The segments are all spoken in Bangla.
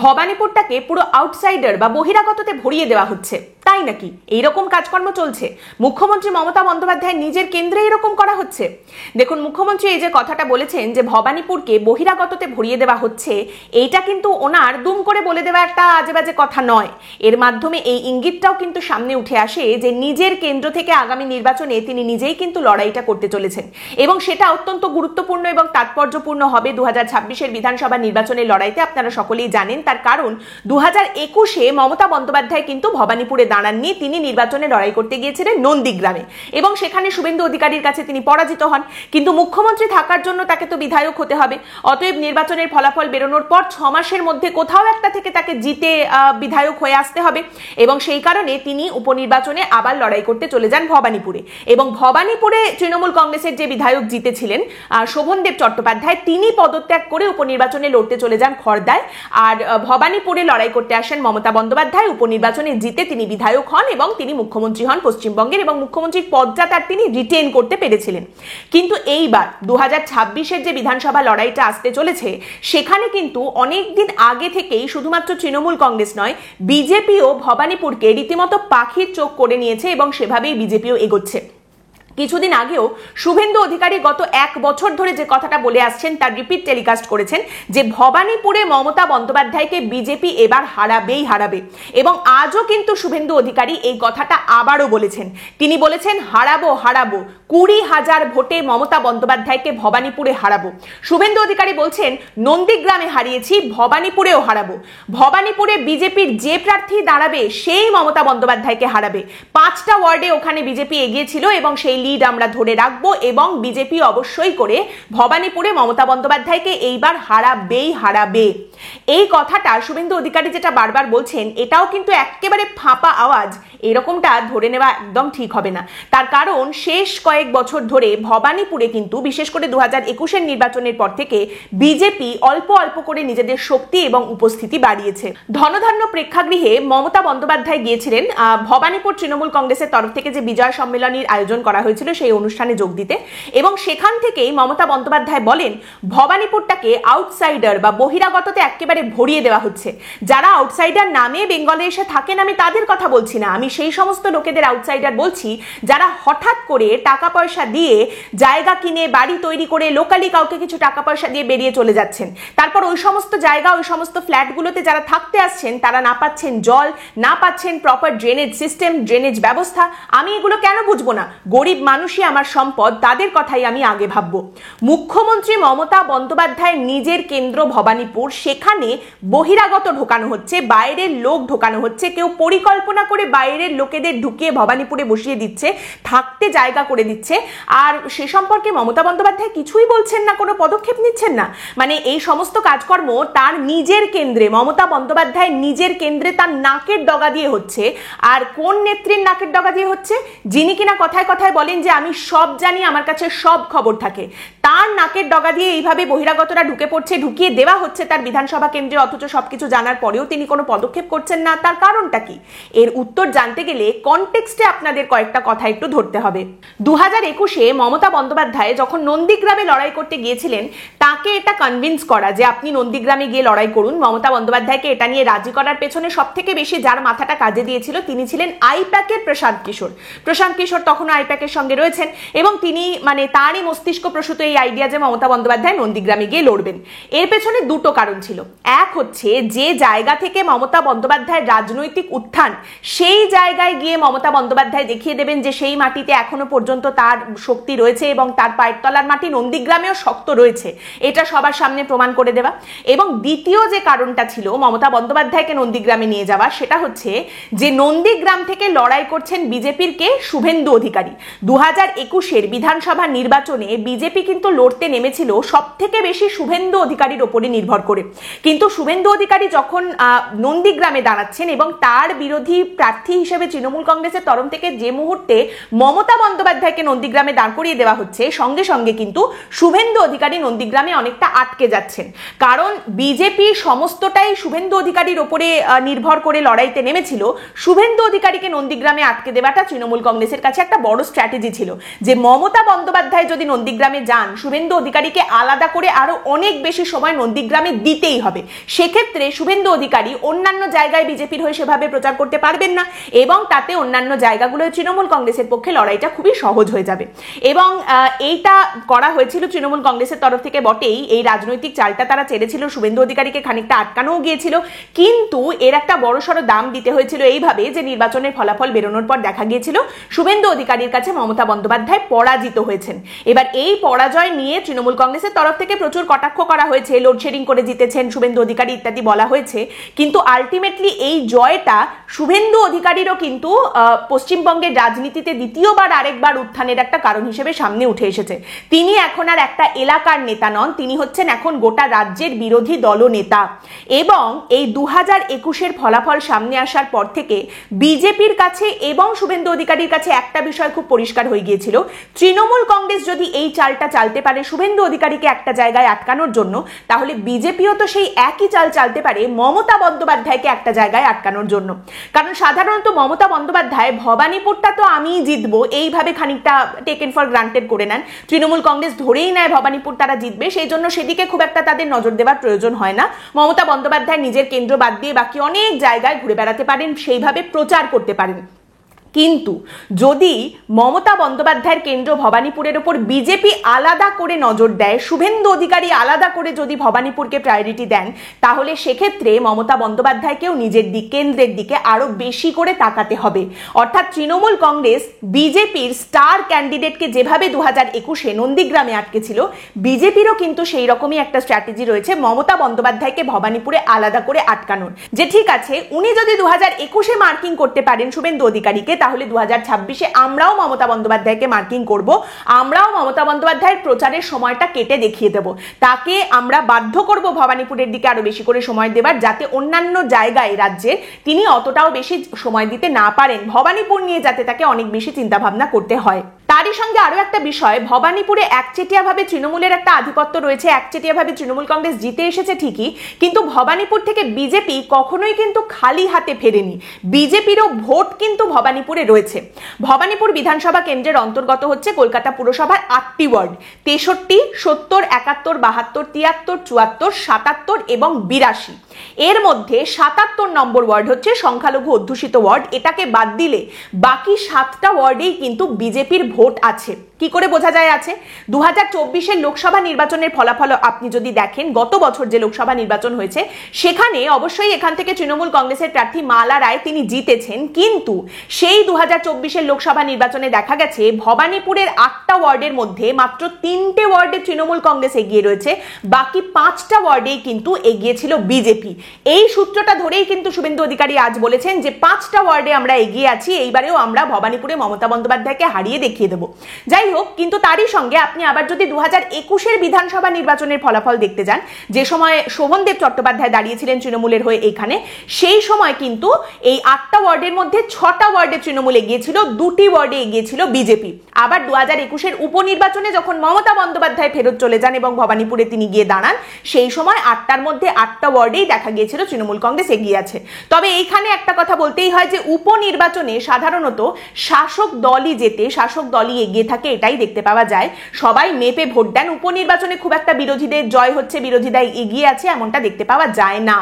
ভবানীপুরটাকে পুরো আউটসাইডার বা বহিরাগততে ভরিয়ে দেওয়া হচ্ছে, তাই নাকি? এইরকম কাজকর্ম চলছে? মুখ্যমন্ত্রী মমতা বন্দ্যোপাধ্যায় নিজের কেন্দ্রে এরকম করা হচ্ছে? দেখুন, মুখ্যমন্ত্রী এই যে কথাটা বলেছেন যে ভবানীপুরকে বহিরাগততে ভরিয়ে দেওয়া হচ্ছে, এইটা কিন্তু ওনার দুম করে বলে দেওয়া একটা আজে বাজে কথা নয়। এর মাধ্যমে এই ইঙ্গিতটাও কিন্তু সামনে উঠে আসে যে নিজের কেন্দ্র থেকে আগামী নির্বাচনে তিনি নিজেই কিন্তু লড়াইটা করতে চলেছেন, এবং সেটা অত্যন্ত গুরুত্বপূর্ণ এবং তাৎপর্যপূর্ণ হবে 2026-এর বিধানসভা নির্বাচনের লড়াইতে। আপনারা সকলেই জানেন তার কারণ 2021-এ মমতা বন্দ্যোপাধ্যায় কিন্তু ভবানীপুরে দাঁড়াননি, তিনি নির্বাচনে লড়াই করতে গিয়েছিলেন নন্দীগ্রামে, এবং সেখানে শুভেন্দু অধিকারীর কাছে তিনি পরাজিত হন। কিন্তু মুখ্যমন্ত্রী থাকার জন্য তাকে তো বিধায়ক হতে হবে, অতএব নির্বাচনের ফলাফল বেরোনোর পর 6 মাসের মধ্যে কোথাও একটা থেকে তাকে জিতে বিধায়ক হয়ে আসতে হবে, এবং সেই কারণে তিনি উপনির্বাচনে আবার লড়াই করতে চলে যান ভবানীপুরে। এবং ভবানীপুরে তৃণমূল কংগ্রেসের যে বিধায়ক জিতেছিলেন শোভনদেব চট্টোপাধ্যায়, তিনি পদত্যাগ করে উপনির্বাচনে লড়তে চলে যান খড়দায়, আর ভবানীপুরে লড়াই করতে আসেন মমতা বন্দ্যোপাধ্যায়। উপনির্বাচনে জিতে তিনি বিধায়ক হন এবং তিনি মুখ্যমন্ত্রী হন পশ্চিমবঙ্গের, এবং মুখ্যমন্ত্রীর পদটা তার তিনি রিটেন করতে পেরেছিলেন। কিন্তু এইবার 2026-এর যে বিধানসভা লড়াইটা আসতে চলেছে, সেখানে কিন্তু অনেক দিন আগে থেকেই শুধুমাত্র তৃণমূল কংগ্রেস নয়, বিজেপিও ভবানীপুরকে রীতিমতো পাখির চোখ করে নিয়েছে, এবং সেভাবেই বিজেপিও এগোচ্ছে। কিছুদিন আগেও শুভেন্দু অধিকারী গত 1 বছর ধরে যে কথাটা বলে আসছেন তার রিপিট টেলিকাস্ট করেছেন যে ভবানীপুরে মমতা বন্দ্যোপাধ্যায়কে বিজেপি এবার হারাবেই হারাবে, এবং আজও কিন্তু শুভেন্দু অধিকারী এই কথাটা আবারও বলেছেন। তিনি বলেছেন হারাবো হারাবো, 20,000 ভোটে মমতা বন্দ্যোপাধ্যায়কে ভবানীপুরে হারাবো। শুভেন্দু অধিকারী বলছেন নন্দীগ্রামে হারিয়েছি, ভবানীপুরেও হারাবো। ভবানীপুরে বিজেপির যে প্রার্থী দাঁড়াবে সেই মমতা বন্দ্যোপাধ্যায়কে হারাবে। 5টা ওয়ার্ডে ওখানে বিজেপি এগিয়েছিল এবং সেই লিড আমরা ধরে রাখবো, এবং বিজেপি অবশ্যই করে ভবানীপুরে মমতা বন্দ্যোপাধ্যায়কে এইবার হারাবেই হারাবে। এই কথাটা শুভেন্দু অধিকারী যেটা বারবার বলছেন, এটাও কিন্তু একেবারে ফাঁপা আওয়াজ, এরকমটা ধরে নেওয়া একদম ঠিক হবে না। তার কারণ শেষ কয়েক বছর ধরে ভবানীপুরে কিন্তু বিশেষ করে 2021-এর নির্বাচনের পর থেকে বিজেপি অল্প অল্প করে নিজেদের শক্তি এবং উপস্থিতি বাড়িয়েছে। ধনধান্য প্রেক্ষাগৃহে মমতা বন্দ্যোপাধ্যায় গিয়েছিলেন ভবানীপুর তৃণমূল কংগ্রেসের তরফ থেকে যে বিজয় সম্মেলনীর আয়োজন করা হয়েছিল সেই অনুষ্ঠানে যোগ দিতে, এবং সেখান থেকেই মমতা বন্দ্যোপাধ্যায় বলেন ভবানীপুরটাকে আউটসাইডার বা বহিরাগততে একেবারে ভরিয়ে দেওয়া হচ্ছে। যারা আউটসাইডার নামে বেঙ্গলে এসে থাকেন আমি তাদের কথা বলছি না, আমি সেই সমস্ত লোকেদের আউটসাইডার বলছি যারা হঠাৎ করে টাকা পয়সা দিয়ে জায়গা কিনে বাড়ি তৈরি করে লোকালি কাউকে কিছু টাকা পয়সা দিয়ে বেরিয়ে চলে যাচ্ছেন, তারপর ওই সমস্ত জায়গা ওই সমস্ত ফ্ল্যাটগুলোতে যারা থাকতে আসছেন তারা না পাচ্ছেন জল, না পাচ্ছেন প্রপার ড্রেনেজ সিস্টেম, ড্রেনেজ ব্যবস্থা। আমি এগুলো কেন বুঝবো না? গরিব মানুষই আমার সম্পদ, তাদের কথাই আমি আগে ভাববো। মুখ্যমন্ত্রী মমতা বন্দ্যোপাধ্যায় নিজের কেন্দ্র ভবানীপুর, সেখানে বহিরাগত ঢোকানো হচ্ছে, বাইরের লোক ঢোকানো হচ্ছে, কেউ পরিকল্পনা করে বাইরের লোকেদের ঢুকিয়ে ভবানীপুরে বসিয়ে দিচ্ছে, থাকতে জায়গা করে দিচ্ছে, আর সে সম্পর্কে মমতা বন্দ্যোপাধ্যায় কিছুই বলছেন না, কোনো পদক্ষেপ নিচ্ছেন না। মানে এই সমস্ত কাজকর্ম তার নিজের কেন্দ্রে, মমতা বন্দ্যোপাধ্যায় নিজের কেন্দ্রে তার নাকের ডগা দিয়ে হচ্ছে। আর কোন নেত্রীর নাকের ডগা দিয়ে হচ্ছে? যিনি কিনা কথায় কথায় বলেন যে আমি সব জানি, আমার কাছে সব খবর থাকে, তার নাকের ডগা দিয়ে এইভাবে বহিরাগতরা ঢুকে পড়ছে, ঢুকিয়ে দেওয়া হচ্ছে তার বিধানসভা কেন্দ্রে, অথচ সবকিছু জানার পরেও তিনি কোনো পদক্ষেপ করছেন না। তার কারণটা কি? এর উত্তর জানতে গেলে কনটেক্সটে আপনাদের কয়েকটা কথা একটু ধরতে হবে। 2021-এ মমতা বন্দ্যোপাধ্যায় যখন নন্দীগ্রামে লড়াই করতে গিয়েছিলেন, তাকে এটা কনভিন্স করা যে আপনি নন্দীগ্রামে গিয়ে লড়াই করুন, মমতা বন্দ্যোপাধ্যায়কে এটা নিয়ে রাজি করার পেছনে সব থেকে বেশি যার মাথাটা কাজে দিয়েছিল তিনি ছিলেন আইপ্যাকের প্রশান্ত কিশোর। প্রশান্ত কিশোর তখনও আইপ্যাকের সঙ্গে রয়েছেন, এবং তিনি মানে তারই মস্তিষ্ক প্রসূত এই আইডিয়া যে মমতা বন্দ্যোপাধ্যায় নন্দীগ্রামে গিয়ে লড়বেন। এর পেছনে দুটো কারণ ছিল। এক হচ্ছে যে জায়গা থেকে মমতা বন্দ্যোপাধ্যায়ের রাজনৈতিক উত্থান, সেই জায়গায় গিয়ে মমতা বন্দ্যোপাধ্যায় দেখিয়ে দেবেন যে সেই মাটিতে এখনো পর্যন্ত তার শক্তি রয়েছে এবং তার পায়ের তলার মাটি নন্দীগ্রামেও শক্ত রয়েছে, এটা সবার সামনে প্রমাণ করে দেওয়া। এবং দ্বিতীয় যে কারণটা ছিল মমতা বন্দ্যোপাধ্যায়কে নন্দীগ্রামে নিয়ে যাওয়া, সেটা হচ্ছে যে নন্দীগ্রাম থেকে লড়াই করছেন বিজেপির কে? শুভেন্দু অধিকারী। 2021-এর বিধানসভা নির্বাচনে বিজেপি কিন্তু লড়তে নেমেছিল সব থেকে বেশি শুভেন্দু অধিকারীর ওপরে নির্ভর করে, কিন্তু শুভেন্দু অধিকারী যখন নন্দীগ্রামে দাঁড়াচ্ছেন এবং তার বিরোধী প্রার্থী হিসেবে তৃণমূল কংগ্রেসের তরফ থেকে যে মুহূর্তে মমতা বন্দ্যোপাধ্যায়কে বন্দ্যোপাধ্যায়কে নন্দীগ্রামে দাঁড় করিয়ে দেওয়া হচ্ছে, সঙ্গে সঙ্গে কিন্তু শুভেন্দু অধিকারী নন্দীগ্রামে অনেকটা আটকে যাচ্ছেন। কারণ বিজেপি সমস্তটাই শুভেন্দু অধিকারীর ওপরে নির্ভর করে লড়াইতে নেমেছিল। শুভেন্দু অধিকারীকে নন্দীগ্রামে আটকে দেওয়াটা তৃণমূল কংগ্রেসের কাছে একটা বড় স্ট্র্যাটেজি ছিল, যে মমতা বন্দ্যোপাধ্যায় যদি নন্দীগ্রামে যান, শুভেন্দু অধিকারীকে আলাদা করে আরো অনেক বেশি সময় নন্দীগ্রামে দিতেই হবে। সেক্ষেত্রে শুভেন্দু অধিকারী অন্যান্য জায়গায় বিজেপির হয়ে সেভাবে প্রচার করতে পারবেন না, এবং তাতে অন্যান্য জায়গাগুলোয় তৃণমূল কংগ্রেসের পক্ষে লড়াইটা খুবই সহজ হয়ে যাবে। এবং এইটা করা হয়েছিল তৃণমূল কংগ্রেসের তরফ থেকে বটেই। এই রাজনৈতিক চালটা তারা ছেড়েছিল, শুভেন্দু অধিকারীকে খানিকটা আটকানোও গিয়েছিল, কিন্তু এর একটা বড়সড় দাম দিতে হয়েছিল এইভাবে যে নির্বাচনের ফলাফল বেরোনোর পর দেখা গিয়েছিল শুভেন্দু অধিকারীর কাছে মমতা বন্দ্যোপাধ্যায় পরাজিত হয়েছেন। এবার এই পরাজয় নিয়ে তৃণমূল কংগ্রেসের তরফ থেকে প্রচুর কটাক্ষ করা হয়েছে, লোডশেডিং করে জিতেছেন শুভেন্দু অধিকারী ইত্যাদি বলা হয়েছে, কিন্তু আলটিমেটলি এই জয়টা শুভেন্দু অধিকারীরও কিন্তু পশ্চিমবঙ্গের রাজনীতিতে দ্বিতীয়বার আরেকবার উত্থানের একটা কারণ হিসেবে সামনে উঠে এসেছে। তিনি এখন আর একটা এলাকার নেতা নন, তিনি হচ্ছেন এখন গোটা রাজ্যের বিরোধী দলনেতা। এবং এই 2021-এর ফলাফল সামনে আসার পর থেকে বিজেপির কাছে এবং শুভেন্দু অধিকারীর কাছে একটা বিষয় খুব পরিষ্কার হয়ে গিয়েছিল, তৃণমূল কংগ্রেস যদি এই চালটা চালতে পারে শুভেন্দু অধিকারীকে একটা জায়গায় আটকানোর জন্য, তাহলে বিজেপিও তো সেই একই চাল চালতে পারে মমতা বন্দ্যোপাধ্যায়কে একটা জায়গায় আটকানোর জন্য। কারণ সাধারণত মমতা বন্দ্যোপাধ্যায় ভবানীপুরটা তো আমিই জিতবো এইভাবে খানিকটা টেকেন ফর গ্রান্টেড করে নেন, তৃণমূল কংগ্রেস ধরেই নেয় ভবানীপুর তারা জিতবে, সেই জন্য সেদিকে খুব একটা তাদের নজর দেওয়ার প্রয়োজন হয় না। মমতা বন্দ্যোপাধ্যায় নিজের কেন্দ্র বাদ দিয়ে বাকি অনেক জায়গায় ঘুরে বেড়াতে পারেন, সেইভাবে প্রচার করতে পারেন। কিন্তু যদি মমতা বন্দ্যোপাধ্যায়ের কেন্দ্র ভবানীপুরের ওপর বিজেপি আলাদা করে নজর দেয়, শুভেন্দু অধিকারী আলাদা করে যদি ভবানীপুরকে প্রায়োরিটি দেন, তাহলে সেক্ষেত্রে মমতা বন্দ্যোপাধ্যায়কেও নিজের কেন্দ্রের দিকে আরো বেশি করে তাকাতে হবে। অর্থাৎ তৃণমূল কংগ্রেস বিজেপির স্টার ক্যান্ডিডেটকে যেভাবে 2021-এ নন্দীগ্রামে আটকেছিল, বিজেপিরও কিন্তু সেই রকমই একটা স্ট্র্যাটেজি রয়েছে মমতা বন্দ্যোপাধ্যায়কে ভবানীপুরে আলাদা করে আটকানোর। যে ঠিক আছে, উনি যদি 2021-এ মার্কিং করতে পারেন শুভেন্দু অধিকারীকে, তাহলে 2026-এ আমরাও মমতা বন্দ্যোপাধ্যায়কে মার্কিং করব, আমরাও মমতা বন্দ্যোপাধ্যায়ের প্রচারের সময়টা কেটে দেখিয়ে দেব, তাকে আমরা বাধ্য করব ভবানীপুরের দিকে আরো বেশি করে সময় দেবার, যাতে অন্যান্য জায়গায় রাজ্যে তিনি অতটাও বেশি সময় দিতে না পারেন, ভবানীপুর নিয়ে যাতে তাকে অনেক বেশি চিন্তা ভাবনা করতে হয়। তারই সঙ্গে আরো একটা বিষয়, ভবানীপুরে একচেটিয়াভাবে তৃণমূলের একটা আধিপত্য রয়েছে, একচেটিয়াভাবে তৃণমূল কংগ্রেস জিতে এসেছে ঠিকই, কিন্তু ভবানীপুর থেকে বিজেপি কখনোই কিন্তু খালি হাতে ফেরেনি, বিজেপিরও ভোট কিন্তু ভবানীপুরে রয়েছে। ভবানীপুর বিধানসভা কেন্দ্রের অন্তর্গত হচ্ছে কলকাতা পুরসভার 8টি ওয়ার্ড, 63, 70, 71, 72, 73, 74, 77 এবং 82। এর মধ্যে 77 নম্বর ওয়ার্ড হচ্ছে সংখ্যালঘু অধ্যুষিত ওয়ার্ড, এটাকে বাদ দিলে বাকি 7টা ওয়ার্ডেই কিন্তু বিজেপির ভোট আছে। কি করে বোঝা যায় আছে? 2024-এর লোকসভা নির্বাচনের ফলাফল আপনি যদি দেখেন, গত বছর যে লোকসভা নির্বাচন হয়েছে সেখানে অবশ্যই এখান থেকে তৃণমূল কংগ্রেসের প্রার্থী মালা রায় তিনি জিতেছেন, কিন্তু সেই 2024-এর লোকসভা নির্বাচনে দেখা গেছে ভবানীপুরের 8টা ওয়ার্ডের মধ্যে মাত্র 3টে ওয়ার্ডে তৃণমূল কংগ্রেস এগিয়ে রয়েছে, বাকি 5টা ওয়ার্ডেই কিন্তু এগিয়ে ছিল বিজেপি। এই সূত্রটা ধরেই কিন্তু শুভেন্দু অধিকারী আজ বলেছেন যে 5টা ওয়ার্ডে আমরা এগিয়ে আছি, এইবারেও আমরা ভবানীপুরে মমতা বন্দ্যোপাধ্যায়কে হারিয়ে দেখিয়ে দেব। যাই হোক, কিন্তু তারই সঙ্গে আপনি আবার যদি 2021-এর বিধানসভা নির্বাচনের ফলাফল দেখতে যান, যে সময় শোভনদেব চট্টোপাধ্যায় দাঁড়িয়েছিলেন তৃণমূলের হয়ে এইখানে, সেই সময় কিন্তু এই 8টা ওয়ার্ডের মধ্যে 6টা ওয়ার্ডে তৃণমূল এগিয়েছিল, 2টি ওয়ার্ডে এগিয়েছিল বিজেপি। আবার 2021-এর উপনির্বাচনে যখন মমতা বন্দ্যোপাধ্যায় ফেরত চলে যান এবং ভবানীপুরে তিনি গিয়ে দাঁড়ান, সেই সময় 8টার মধ্যে 8টা ওয়ার্ডেই দেখা গিয়েছিল তৃণমূল কংগ্রেস এগিয়ে আছে। তবে এইখানে একটা কথা বলতেই হয় যে উপনির্বাচনে সাধারণত শাসক দলই জেতে, শাসক দলই এগিয়ে থাকে, এটাই দেখতে পাওয়া যায়। সবাই মেপে ভোট দেন, উপনির্বাচনে খুব একটা বিরোধীদের জয় হচ্ছে, বিরোধীরা এগিয়ে আছে এমনটা দেখতে পাওয়া যায় না।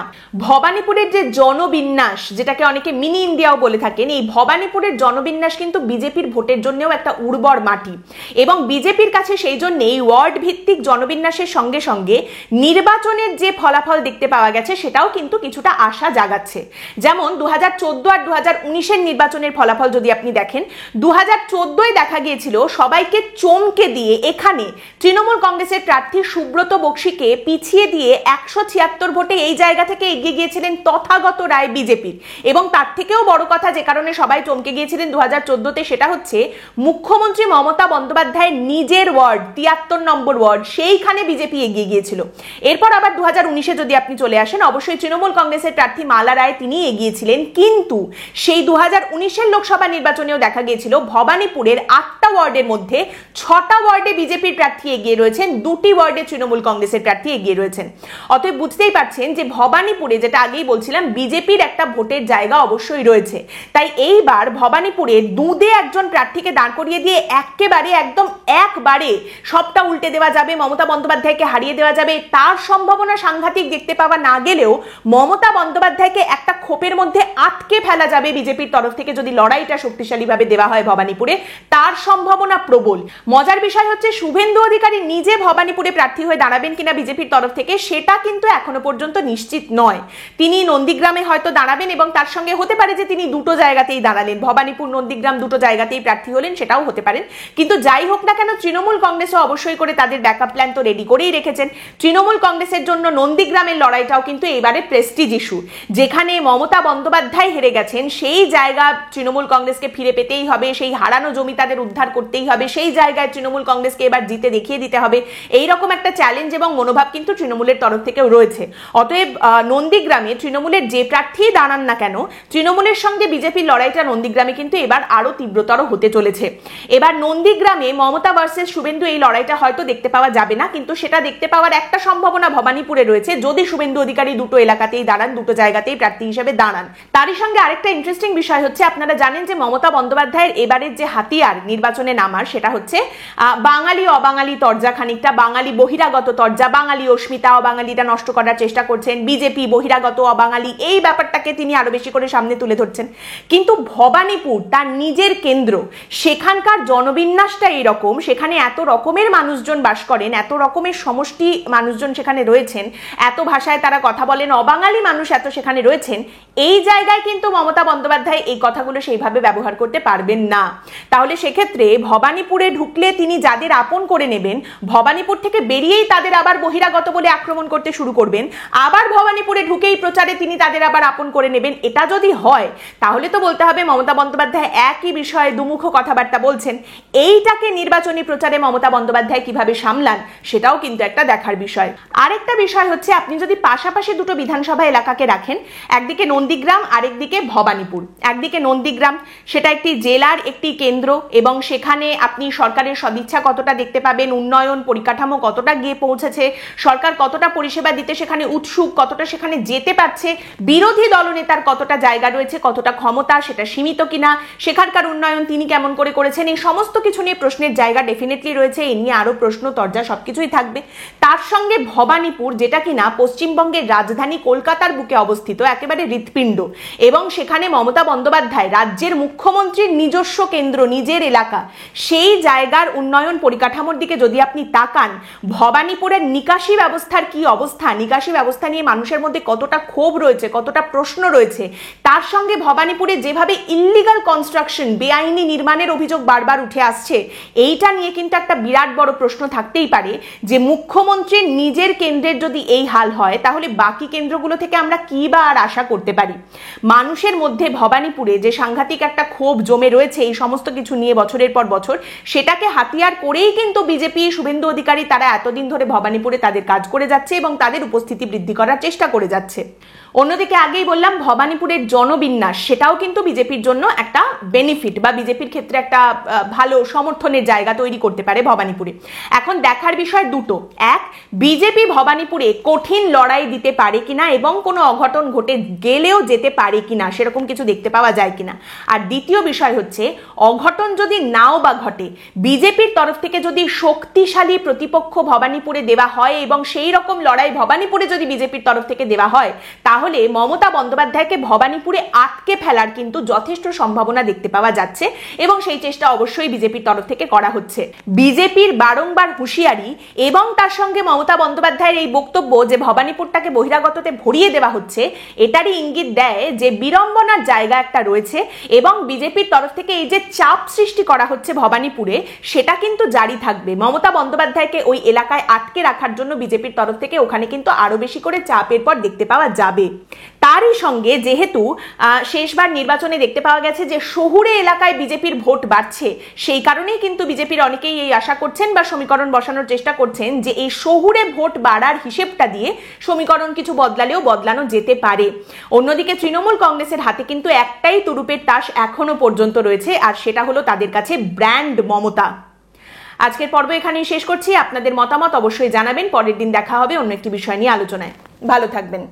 ভবানীপুরের যে জনবিন্যাস, যেটাকে অনেকে মিনি ইন্ডিয়াও বলে থাকেন, এই ভবানীপুরের জনবিন্যাস কিন্তু বিজেপির ভোটের জন্যও একটা উর্বর মাটি, এবং বিজেপির কাছে সেই জন্যই ওয়ার্ড ভিত্তিক জনবিন্যাসের সঙ্গে সঙ্গে নির্বাচনের যে ফলাফল দেখতে পাওয়া গেছে সেটাও কিন্তু কিছুটা আশা জাগাচ্ছে। যেমন 2014 আর 2019-এর নির্বাচনের ফলাফল যদি আপনি দেখেন, 2014-য় দেখা গিয়েছিল সবাইকে চমকে দিয়ে এখানে তৃণমূল কংগ্রেসের প্রার্থী সুব্রত বক্সিকে পিছিয়ে দিয়ে 176 ভোটে এই জায়গা থেকে এগিয়ে গিয়েছিলেন তথাগত রায় বিজেপির। এবং তার থেকেও বড় কথা, যে কারণে সবাই চমকে গিয়েছিলেন 2014-তে, সেটা হচ্ছে মুখ্যমন্ত্রী মমতা বন্দ্যোপাধ্যায়ের নিজের ওয়ার্ড 73 নম্বর ওয়ার্ড, সেইখানে বিজেপি এগিয়ে গিয়েছিল। এরপর আবার 2019-এ যদি আপনি চলে আসেন, অবশ্যই তৃণমূল কংগ্রেসের প্রার্থী মালা রায় তিনি এগিয়েছিলেন, কিন্তু সেই 2019-এর লোকসভা নির্বাচনেও দেখা গিয়েছিল ভবানীপুরের 8 8টা ওয়ার্ডের মধ্যে 6টা ওয়ার্ডে বিজেপির প্রার্থী এগিয়ে রয়েছেন, 2টি ওয়ার্ডে তৃণমূল কংগ্রেসের প্রার্থী এগিয়ে রয়েছেন। অতএব বুঝতেই পারছেন যে ভবানীপুরে, যেটা আগেই বলছিলাম, বিজেপির একটা ভোটের জায়গা অবশ্যই রয়েছে। তাই এইবার ভবানীপুরে দুধে একজন প্রার্থীকে দাঁড় করিয়ে দিয়ে একেবারে একবারে সবটা উল্টে দেওয়া যাবে, মমতা বন্দ্যোপাধ্যায়কে হারিয়ে দেওয়া যাবে, তার সম্ভাবনা সাংঘাতিক দেখতে পাওয়া না গেলেও মমতা বন্দ্যোপাধ্যায়কে একটা খোপের মধ্যে আটকে ফেলা যাবে বিজেপির তরফ থেকে যদি লড়াইটা শক্তিশালীভাবে দেওয়া হয় ভবানীপুরে, তার সম্ভাবনা প্রবল। মজার বিষয় হচ্ছে শুভেন্দু অধিকারী নিজে ভবানীপুরে প্রার্থী হয়ে দাঁড়াবেন কিনা বিজেপির তরফ থেকে সেটা কিন্তু এখনো পর্যন্ত নিশ্চিত নয়। তিনি নন্দীগ্রামে হয়তো দাঁড়াবেন এবং তার সঙ্গে হতে পারে যে তিনি দুটো জায়গাতেই দাঁড়ালেন, ভবানীপুর নন্দীগ্রাম দুটো জায়গাতেই প্রার্থী হলেন, সেটাও হতে পারেন। কিন্তু যাই হোক না কেন, তৃণমূল কংগ্রেসও অবশ্যই করে তাদের ব্যাকআপ প্ল্যান তো রেডি করেই রেখেছেন। তৃণমূল কংগ্রেসের জন্য নন্দীগ্রামের লড়াইটাও কিন্তু এবারে প্রেস্টিজ ইস্যু। যেখানে মমতা বন্দ্যোপাধ্যায় হেরে গেছেন সেই জায়গা তৃণমূল কংগ্রেসকে ফিরে পেতেই হবে, সেই হারানো জমি তাদের উদ্ধার করতেই হবে, সেই জায়গায় তৃণমূল কংগ্রেসকে এবার জিতে দেখিয়ে দিতে হবে, এইরকম একটা চ্যালেঞ্জ এবং মনোভাব কিন্তু তৃণমূলের তরফ থেকেও রয়েছে। অতএব নন্দীগ্রামে তৃণমূলের যে প্রার্থী দাঁড়ান না কেন, তৃণমূলের সঙ্গে বিজেপির লড়াইটা নন্দীগ্রামে কিন্তু এবার আরো তীব্রতর হতে চলেছে। এবার নন্দীগ্রামে মমতা ভার্সেস শুভেন্দু এই লড়াইটা হয়তো দেখতে পাওয়া যাবে না, কিন্তু সেটা দেখতে পাওয়ার একটা সম্ভাবনা ভবানীপুরে রয়েছে যদি শুভেন্দু অধিকারী দুটো এলাকাতেই দাঁড়ান, দুটো জায়গাতেই প্রার্থী হিসেবে দাঁড়ান। তারই সঙ্গে আরেকটা ইন্টারেস্টিং বিষয় হচ্ছে, আপনারা জানেন যে মমতা বন্দ্যোপাধ্যায়ের এবারের যে হাতিয়ার নির্বাচনে নামার, সেটা হচ্ছে বাঙালি অবাঙালি তরজা, খানিকটা বাঙালি বহিরাগত তরজা, বাঙালি অস্মিতা অবাঙালিটা নষ্ট করার চেষ্টা করছেন, বিজেপি বহিরাগত অবাঙালি, এই ব্যাপারটাকে তিনি আরো বেশি করে সামনে তুলে ধরছেন। কিন্তু ভবানীপুর তার নিজের কেন্দ্র, সেখানকার জনবিন্যাসটা এইরকম, সেখানে এত রকমের মানুষজন বাস করেন, এত রকমের সমষ্টি মানুষজন সেখানে রয়েছেন, এত ভাষায় তারা কথা বলেন, অবাঙালি মানুষ এত সেখানে রয়েছেন, এই জায়গায় কিন্তু মমতা বন্দ্যোপাধ্যায় এই কথাগুলো সেইভাবে ব্যবহার করতে পারবেন না। তাহলে সেক্ষেত্রে ভবানীপুরে ঢুকলে তিনি যাদের আপন করে নেবেন, ভবানীপুর থেকে বেরিয়েই তাদের আবার বহিরাগত বলে আক্রমণ করতে শুরু করবেন, আবার ভবানীপুরে ঢুকেই প্রচারে তিনি তাদের আবার আপন করে নেবেন। এটা যদি হয় তাহলে তো বলতে হবে মমতা বন্দ্যোপাধ্যায় একই বিষয়ে দুমুখ কথাবার্তা বলছেন। এইটাকে নির্বাচনী প্রচারে মমতা বন্দ্যোপাধ্যায় কিভাবে সামলান সেটাও কিন্তু একটা দেখার বিষয়। আরেকটা বিষয় হচ্ছে, আপনি যদি পাশাপাশি দুটো বিধানসভা এলাকাকে রাখেন, একদিকে নন্দীগ্রাম আরেকদিকে ভবানীপুর, একদিকে নন্দীগ্রাম সেটা একটি জেলার একটি কেন্দ্র এবং সেখানে আপনি সরকারের সদিচ্ছা কতটা দেখতে পাবেন, উন্নয়ন পরিকাঠামো কতটা গিয়ে পৌঁছেছে, সরকার কতটা পরিষেবা দিতে সেখানে উৎসুক, কতটা সেখানে যেতে পারছে, বিরোধী দলনেতার কতটা জায়গা রয়েছে, কতটা ক্ষমতা, সেটা সীমিত কিনা, সেখানকার উন্নয়ন তিনি কেমন করে করেছেন, এই সমস্ত কিছু নিয়ে প্রশ্নের জায়গা ডেফিনেটলি রয়েছে। এ নিয়ে আরো প্রশ্ন তরজা সবকিছুই থাকবে। তার সঙ্গে ভবানীপুর, যেটা কিনা পশ্চিমবঙ্গের রাজধানী কলকাতার বুকে অবস্থিত, একেবারে হৃৎপিণ্ড, এবং সেখানে মমতা বন্দ্যোপাধ্যায় রাজ্যের মুখ্যমন্ত্রীর নিজস্ব কেন্দ্র, নিজের এলাকা, সেই জায়গার উন্নয়ন পরিকাঠামোর দিকে যদি আপনি তাকান, ভবানীপুরের নিকাশি ব্যবস্থার কি অবস্থা, নিকাশি ব্যবস্থা নিয়ে মানুষের মধ্যে কতটা ক্ষোভ রয়েছে, কতটা প্রশ্ন রয়েছে, তার সঙ্গে ভবানীপুরে যেভাবে ইল্লিগাল কনস্ট্রাকশন, বেআইনি নির্মাণের অভিযোগ বারবার উঠে আসছে, এইটা নিয়ে কিন্তু একটা বিরাট বড় প্রশ্ন থাকতেই পারে যে মুখ্যমন্ত্রীর নিজের কেন্দ্রের যদি এই হাল হয় তাহলে বাকি কেন্দ্রগুলো থেকে আমরা কি বা আর আশা করতে পারি। মানুষের মধ্যে ভবানীপুরে যে সাংঘাতিক একটা ক্ষোভ জমে রয়েছে এই সমস্ত কিছু নিয়ে বছরের পর বছর, সেটাকে হাতিয়ার করেই কিন্তু বিজেপি, শুভেন্দু অধিকারী তারা এতদিন ধরে ভবানীপুরে তাদের কাজ করে যাচ্ছে এবং তাদের উপস্থিতি বৃদ্ধি করার চেষ্টা করে যাচ্ছে। অন্যদিকে আগেই বললাম ভবানীপুরের জনবিন্যাস, সেটাও কিন্তু বিজেপির জন্য একটা বেনিফিট বা বিজেপির ক্ষেত্রে একটা ভালো সমর্থনের জায়গা তৈরি করতে পারে ভবানীপুরে। এখন দেখার বিষয় দুটো, এক, বিজেপি ভবানীপুরে কঠিন লড়াই দিতে পারে কিনা এবং কোনো অঘটন ঘটে গেলেও যেতে পারে কিনা, সেরকম কিছু দেখতে পাওয়া যায় কিনা। আর দ্বিতীয় বিষয় হচ্ছে, অঘটন যদি নাও বা ঘটে, বিজেপির তরফ থেকে যদি শক্তিশালী প্রতিপক্ষ ভবানীপুরে দেওয়া হয় এবং সেই রকম লড়াই ভবানীপুরে যদি বিজেপির তরফ থেকে দেওয়া হয়, তাহলে মমতা বন্দ্যোপাধ্যায়কে ভবানীপুরে আটকে ফেলার কিন্তু যথেষ্ট সম্ভাবনা দেখতে পাওয়া যাচ্ছে এবং সেই চেষ্টা অবশ্যই বিজেপির তরফ থেকে করা হচ্ছে। বিজেপির বারংবার হুঁশিয়ারি এবং তার সঙ্গে মমতা বন্দ্যোপাধ্যায়ের এই বক্তব্য যে ভবানীপুরটাকে বহিরাগততে ভরিয়ে দেওয়া হচ্ছে, এটারই ইঙ্গিত দেয় যে বিড়ম্বনার জায়গা একটা রয়েছে এবং বিজেপির তরফ থেকে এই যে চাপ সৃষ্টি করা হচ্ছে ভবানীপুরে, সেটা কিন্তু জারি থাকবে। মমতা বন্দ্যোপাধ্যায়কে ওই এলাকায় আটকে রাখার জন্য বিজেপির তরফ থেকে ওখানে কিন্তু আরো বেশি করে চাপের পর দেখতে পাওয়া যাবে। তারই সঙ্গে যেহেতু শেষবার নির্বাচনে দেখতে পাওয়া গেছে যে শহুরে এলাকায় বিজেপির ভোট বাড়ছে, সেই কারণেই কিন্তু বিজেপির অনেকেই এই আশা করছেন বা সমীকরণ বসানোর চেষ্টা করছেন যে এই শহুরে ভোট বাড়ার হিসেবটা দিয়ে সমীকরণ কিছু বদলালেও বদলানো যেতে পারে। অন্যদিকে তৃণমূল কংগ্রেসের হাতে কিন্তু একটাই তুরুপের তাস এখনো পর্যন্ত রয়েছে, আর সেটা হলো তাদের কাছে কাছে ব্র্যান্ড মমতা। আজকের পর্ব এখানেই শেষ করছি। আপনাদের মতামত অবশ্যই জানাবেন। পরের দিন দেখা হবে অন্য একটি বিষয় নিয়ে আলোচনায়। ভালো থাকবেন।